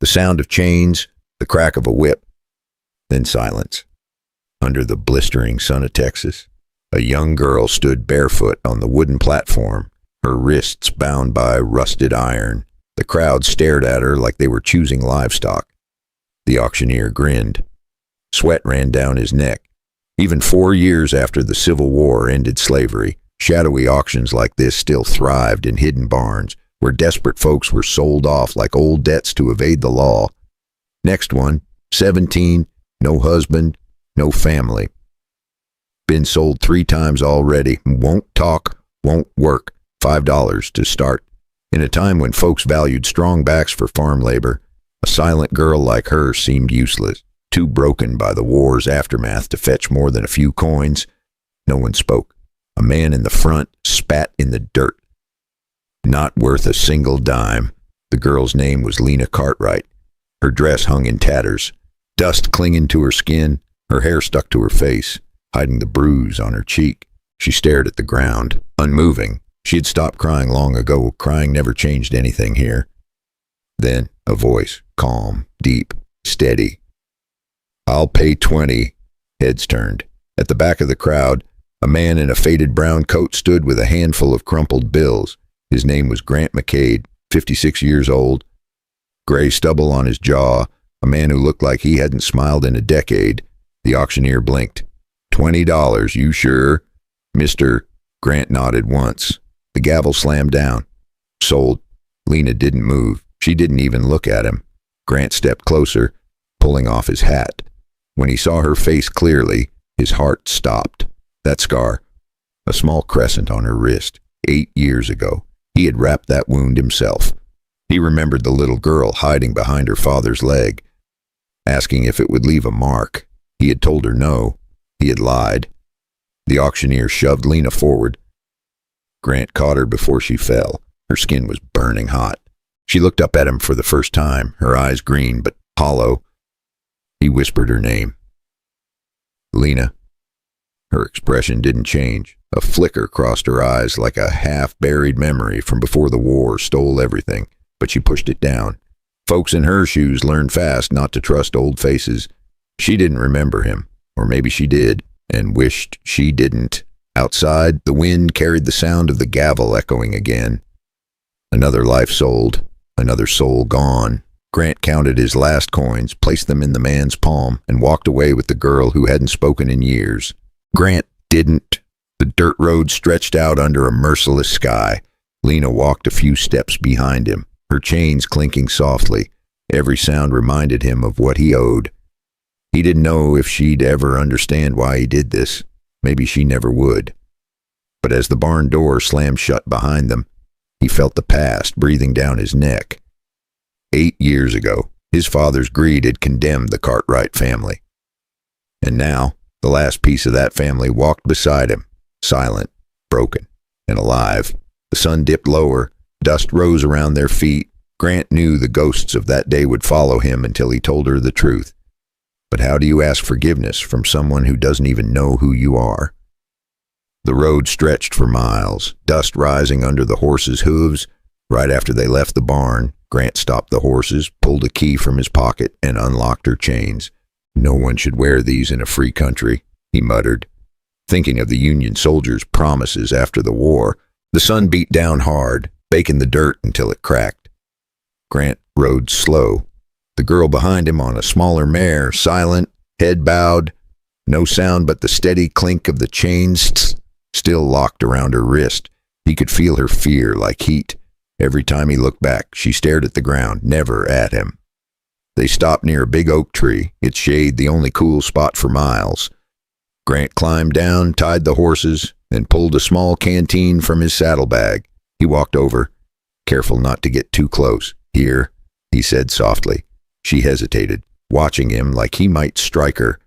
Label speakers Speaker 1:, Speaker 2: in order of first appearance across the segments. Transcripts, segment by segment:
Speaker 1: The sound of chains, the crack of a whip, then silence. Under the blistering sun of Texas, a young girl stood barefoot on the wooden platform, her wrists bound by rusted iron. The crowd stared at her like they were choosing livestock. The auctioneer grinned. Sweat ran down his neck. Even 4 years after the Civil War ended slavery, shadowy auctions like this still thrived in hidden barns, where desperate folks were sold off like old debts to evade the law. Next one, 17, no husband, no family. Been sold 3 times already, won't talk, won't work, $5 to start. In a time when folks valued strong backs for farm labor, a silent girl like her seemed useless, too broken by the war's aftermath to fetch more than a few coins. No one spoke. A man in the front spat in the dirt. Not worth a single dime. The girl's name was Lena Cartwright. Her dress hung in tatters, dust clinging to her skin, her hair stuck to her face, hiding the bruise on her cheek. She stared at the ground, unmoving. She had stopped crying long ago. Crying never changed anything here. Then a voice, calm, deep, steady. "I'll pay 20. Heads turned. At the back of the crowd, a man in a faded brown coat stood with a handful of crumpled bills. His name was Grant McCade, 56 years old. Gray stubble on his jaw, a man who looked like he hadn't smiled in a decade. The auctioneer blinked. $20, you sure? Mr. Grant nodded once. The gavel slammed down. Sold. Lena didn't move. She didn't even look at him. Grant stepped closer, pulling off his hat. When he saw her face clearly, his heart stopped. That scar, a small crescent on her wrist, 8 years ago. He had wrapped that wound himself. He remembered the little girl hiding behind her father's leg, asking if it would leave a mark. He had told her no. He had lied. The auctioneer shoved Lena forward. Grant caught her before she fell. Her skin was burning hot. She looked up at him for the first time, her eyes green but hollow. He whispered her name. Lena. Her expression didn't change. A flicker crossed her eyes like a half-buried memory from before the war stole everything, but she pushed it down. Folks in her shoes learned fast not to trust old faces. She didn't remember him, or maybe she did, and wished she didn't. Outside, the wind carried the sound of the gavel echoing again. Another life sold, another soul gone. Grant counted his last coins, placed them in the man's palm, and walked away with the girl who hadn't spoken in years. Grant didn't. The dirt road stretched out under a merciless sky. Lena walked a few steps behind him, her chains clinking softly. Every sound reminded him of what he owed. He didn't know if she'd ever understand why he did this. Maybe she never would. But as the barn door slammed shut behind them, he felt the past breathing down his neck. 8 years ago, his father's greed had condemned the Cartwright family. And now, the last piece of that family walked beside him, silent, broken, and alive. The sun dipped lower, dust rose around their feet. Grant knew the ghosts of that day would follow him until he told her the truth. But how do you ask forgiveness from someone who doesn't even know who you are? The road stretched for miles, dust rising under the horses' hooves. Right after they left the barn, Grant stopped the horses, pulled a key from his pocket, and unlocked her chains. No one should wear these in a free country, he muttered, thinking of the Union soldiers' promises after the war. The sun beat down hard, baking the dirt until it cracked. Grant rode slow. The girl behind him on a smaller mare, silent, head bowed, no sound but the steady clink of the chains still locked around her wrist. He could feel her fear like heat. Every time he looked back, she stared at the ground, never at him. They stopped near a big oak tree, its shade the only cool spot for miles. Grant climbed down, tied the horses, and pulled a small canteen from his saddlebag. He walked over, careful not to get too close. "Here," he said softly. She hesitated, watching him like he might strike her.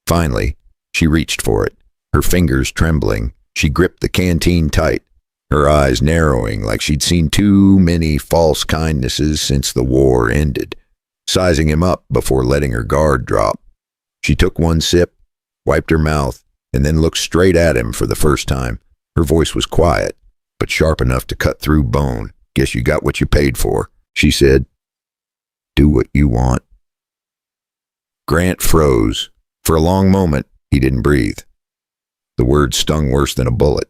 Speaker 1: Finally, she reached for it, her fingers trembling. She gripped the canteen tight, her eyes narrowing like she'd seen too many false kindnesses since the war ended, sizing him up before letting her guard drop. She took one sip, wiped her mouth, and then looked straight at him for the first time. Her voice was quiet, but sharp enough to cut through bone. "Guess you got what you paid for," she said. do what you want. Grant froze. For a long moment, he didn't breathe. The words stung worse than a bullet.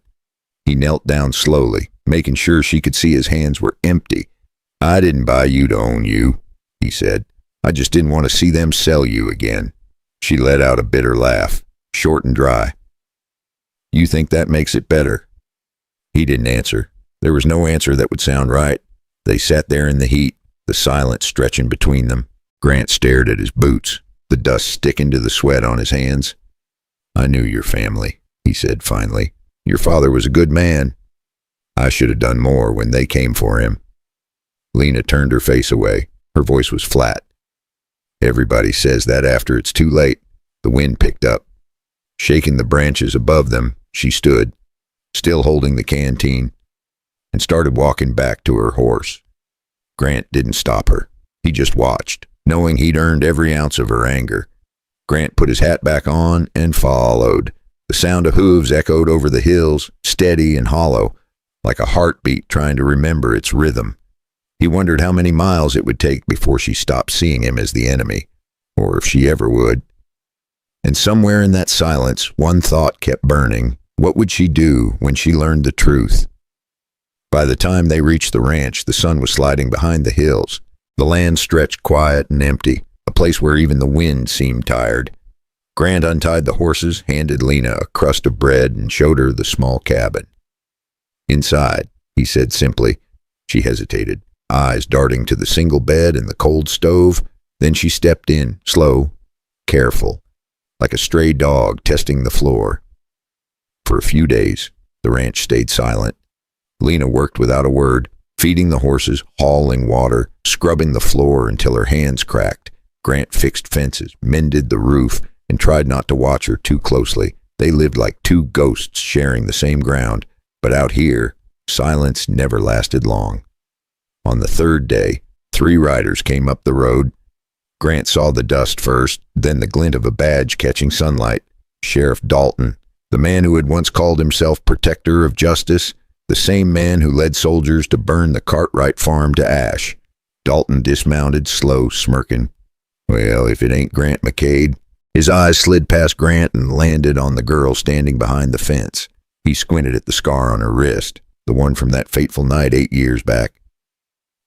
Speaker 1: He knelt down slowly, making sure she could see his hands were empty. I didn't buy you to own you, he said. I just didn't want to see them sell you again. She let out a bitter laugh, short and dry. You think that makes it better? He didn't answer. There was no answer that would sound right. They sat there in the heat, the silence stretching between them. Grant stared at his boots, the dust sticking to the sweat on his hands. I knew your family, he said finally. Your father was a good man. I should have done more when they came for him. Lena turned her face away. Her voice was flat. Everybody says that after it's too late. The wind picked up. Shaking the branches above them, she stood, still holding the canteen, and started walking back to her horse. Grant didn't stop her. He just watched, knowing he'd earned every ounce of her anger. Grant put his hat back on and followed. The sound of hooves echoed over the hills, steady and hollow, like a heartbeat trying to remember its rhythm. He wondered how many miles it would take before she stopped seeing him as the enemy, or if she ever would. And somewhere in that silence, one thought kept burning. What would she do when she learned the truth? By the time they reached the ranch, the sun was sliding behind the hills. The land stretched quiet and empty, a place where even the wind seemed tired. Grant untied the horses, handed Lena a crust of bread, and showed her the small cabin. Inside, he said simply. She hesitated, eyes darting to the single bed and the cold stove. Then she stepped in, slow, careful, like a stray dog testing the floor. For a few days, the ranch stayed silent. Lena worked without a word, feeding the horses, hauling water, scrubbing the floor until her hands cracked. Grant fixed fences, mended the roof, and tried not to watch her too closely. They lived like two ghosts sharing the same ground. But out here, silence never lasted long. On the third day, 3 riders came up the road. Grant saw the dust first, then the glint of a badge catching sunlight. Sheriff Dalton, the man who had once called himself protector of justice, the same man who led soldiers to burn the Cartwright farm to ash. Dalton dismounted, slow, smirking. Well, if it ain't Grant McCade. His eyes slid past Grant and landed on the girl standing behind the fence. He squinted at the scar on her wrist, the one from that fateful night 8 years back.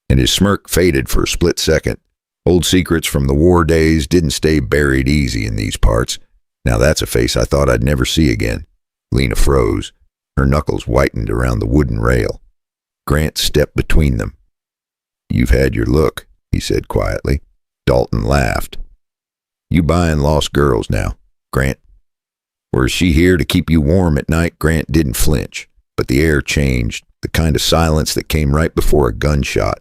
Speaker 1: And his smirk faded for a split second. Old secrets from the war days didn't stay buried easy in these parts. Now that's a face I thought I'd never see again. Lena froze. Her knuckles whitened around the wooden rail. Grant stepped between them. You've had your look, he said quietly. Dalton laughed. You buying lost girls now, Grant? Or is she here to keep you warm at night? Grant didn't flinch, but the air changed, the kind of silence that came right before a gunshot.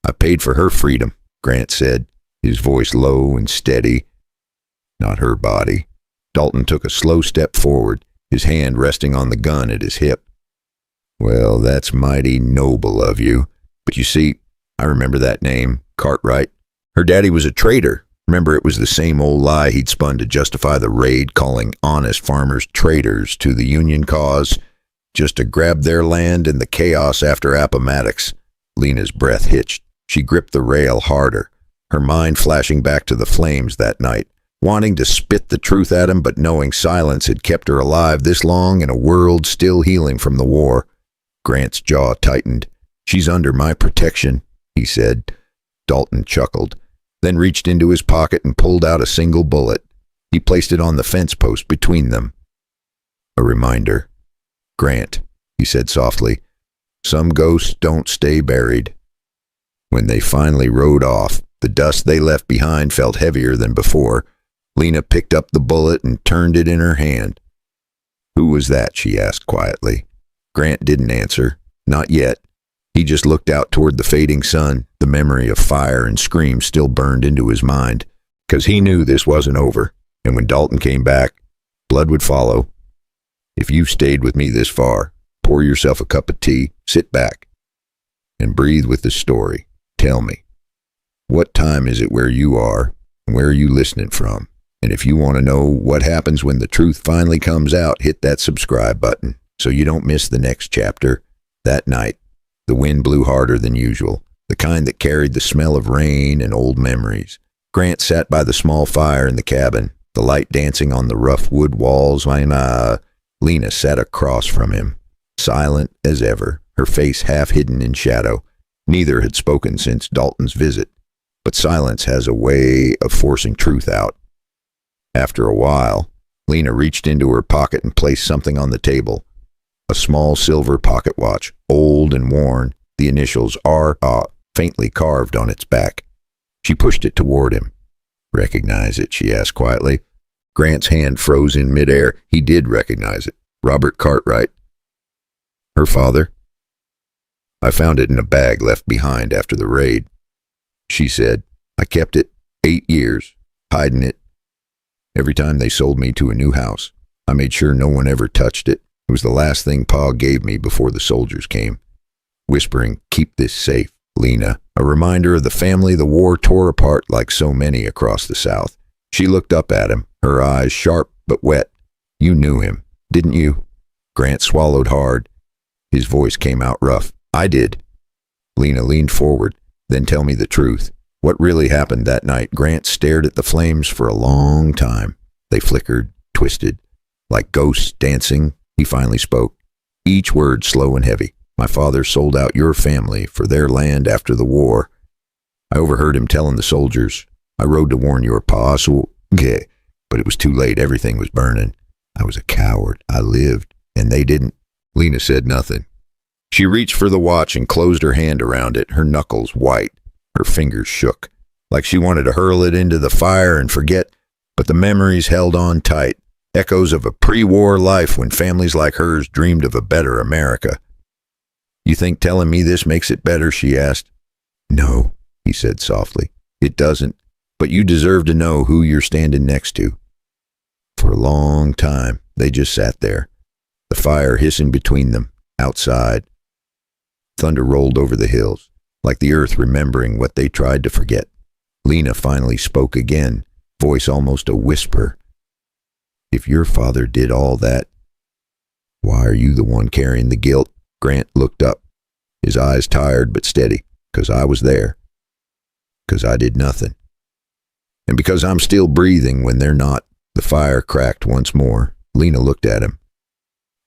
Speaker 1: I paid for her freedom, Grant said, his voice low and steady. Not her body. Dalton took a slow step forward, his hand resting on the gun at his hip. Well, that's mighty noble of you. But you see, I remember that name, Cartwright. Her daddy was a traitor. Remember, it was the same old lie he'd spun to justify the raid, calling honest farmers traitors to the Union cause, just to grab their land in the chaos after Appomattox. Lena's breath hitched. She gripped the rail harder, her mind flashing back to the flames that night, wanting to spit the truth at him, but knowing silence had kept her alive this long in a world still healing from the war. Grant's jaw tightened. She's under my protection, he said. Dalton chuckled, then reached into his pocket and pulled out a single bullet. He placed it on the fence post between them. A reminder. Grant, he said softly, some ghosts don't stay buried. When they finally rode off, the dust they left behind felt heavier than before. Lena picked up the bullet and turned it in her hand. Who was that? She asked quietly. Grant didn't answer. Not yet. He just looked out toward the fading sun. The memory of fire and screams still burned into his mind, because he knew this wasn't over, and when Dalton came back, blood would follow. If you've stayed with me this far, pour yourself a cup of tea, sit back, and breathe with the story. Tell me, what time is it where you are, and where are you listening from? And if you want to know what happens when the truth finally comes out, hit that subscribe button so you don't miss the next chapter. That night, the wind blew harder than usual. the kind that carried the smell of rain and old memories. Grant sat by the small fire in the cabin, the light dancing on the rough wood walls. Lena sat across from him, silent as ever, her face half hidden in shadow. Neither had spoken since Dalton's visit, but silence has a way of forcing truth out. After a while, Lena reached into her pocket and placed something on the table. A small silver pocket watch, old and worn, the initials R.A. faintly carved on its back. She pushed it toward him. "Recognize it?" she asked quietly. Grant's hand froze in midair. He did recognize it. Robert Cartwright. Her father? "I found it in a bag left behind after the raid," she said. "I kept it 8 years, hiding it. Every time they sold me to a new house, I made sure no one ever touched it. It was the last thing Pa gave me before the soldiers came." Whispering, "Keep this safe, Lena," a reminder of the family the war tore apart like so many across the South. She looked up at him, her eyes sharp but wet. "You knew him, didn't you?" Grant swallowed hard. His voice came out rough. "I did." Lena leaned forward. "Then tell me the truth. What really happened that night?" Grant stared at the flames for a long time. They flickered, twisted, like ghosts dancing. He finally spoke, each word slow and heavy. "My father sold out your family for their land after the war. I overheard him telling the soldiers. I rode to warn your pa, but it was too late. Everything was burning. I was a coward. I lived, and they didn't." Lena said nothing. She reached for the watch and closed her hand around it, her knuckles white. Her fingers shook, like she wanted to hurl it into the fire and forget, but the memories held on tight, echoes of a pre-war life when families like hers dreamed of a better America. "You think telling me this makes it better?" she asked. "No," he said softly. "It doesn't, but you deserve to know who you're standing next to." For a long time, they just sat there, the fire hissing between them, outside. Thunder rolled over the hills, like the earth remembering what they tried to forget. Lena finally spoke again, voice almost a whisper. "If your father did all that, why are you the one carrying the guilt?" Grant looked up, his eyes tired but steady. "'Cause I was there. 'Cause I did nothing. And because I'm still breathing when they're not." The fire cracked once more. Lena looked at him,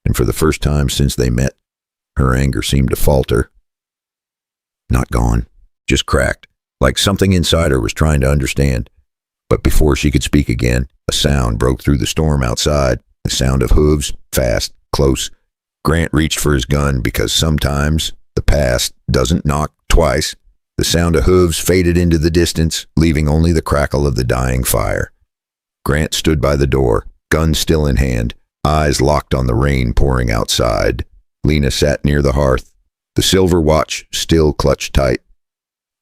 Speaker 1: and for the first time since they met, her anger seemed to falter. Not gone, just cracked, like something inside her was trying to understand. But before she could speak again, a sound broke through the storm outside, the sound of hooves, fast, close. Grant reached for his gun because sometimes the past doesn't knock twice. The sound of hooves faded into the distance, leaving only the crackle of the dying fire. Grant stood by the door, gun still in hand, eyes locked on the rain pouring outside. Lena sat near the hearth, the silver watch still clutched tight.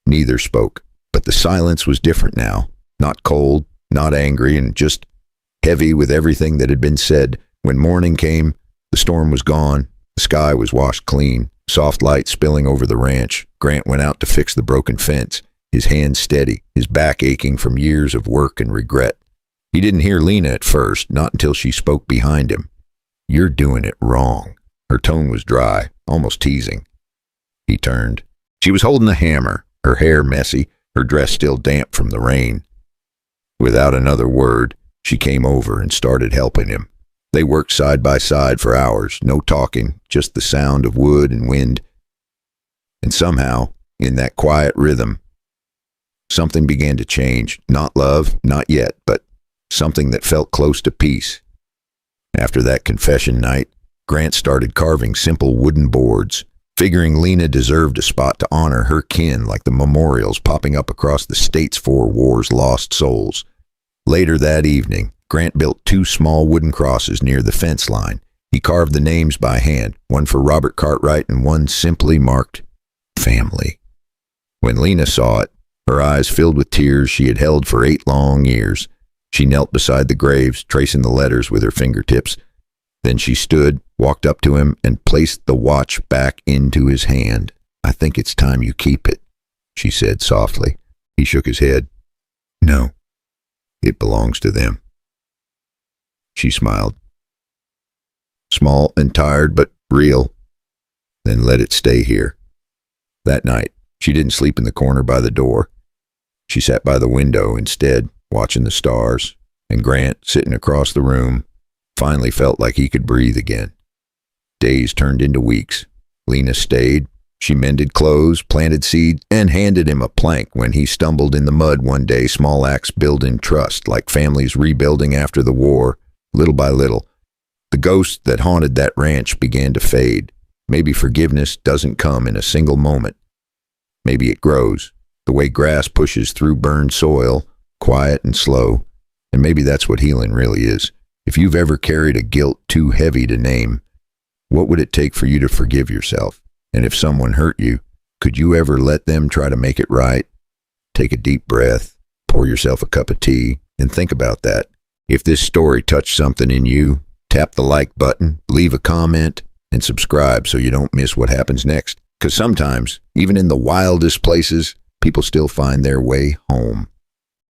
Speaker 1: Neither spoke, but the silence was different now, not cold, not angry, and just heavy with everything that had been said. When morning came, the storm was gone, the sky was washed clean, soft light spilling over the ranch. Grant went out to fix the broken fence, his hands steady, his back aching from years of work and regret. He didn't hear Lena at first, not until she spoke behind him. "You're doing it wrong." Her tone was dry, almost teasing. He turned. She was holding the hammer, her hair messy, her dress still damp from the rain. Without another word, she came over and started helping him. They worked side by side for hours, no talking, just the sound of wood and wind. And somehow, in that quiet rhythm, something began to change. Not love, not yet, but something that felt close to peace. After that confession night, Grant started carving simple wooden boards, figuring Lena deserved a spot to honor her kin like the memorials popping up across the states for war's lost souls. Later that evening, Grant built 2 small wooden crosses near the fence line. He carved the names by hand, one for Robert Cartwright and one simply marked family. When Lena saw it, her eyes filled with tears she had held for 8 long years. She knelt beside the graves, tracing the letters with her fingertips. Then she stood, walked up to him, and placed the watch back into his hand. "I think it's time you keep it," she said softly. He shook his head. "No, it belongs to them." She smiled. Small and tired, but real. "Then let it stay here." That night, She didn't sleep in the corner by the door. She sat by the window instead, watching the stars, and Grant, sitting across the room, finally felt like he could breathe again. Days turned into weeks. Lena stayed. She mended clothes, planted seeds, and handed him a plank when he stumbled in the mud one day, small acts building trust, like families rebuilding after the war, little by little. The ghost that haunted that ranch began to fade. Maybe forgiveness doesn't come in a single moment. Maybe it grows, the way grass pushes through burned soil, quiet and slow. And maybe that's what healing really is. If you've ever carried a guilt too heavy to name, what would it take for you to forgive yourself? And if someone hurt you, could you ever let them try to make it right? Take a deep breath, pour yourself a cup of tea, and think about that. If this story touched something in you, tap the like button, leave a comment, and subscribe so you don't miss what happens next. Because sometimes, even in the wildest places, people still find their way home.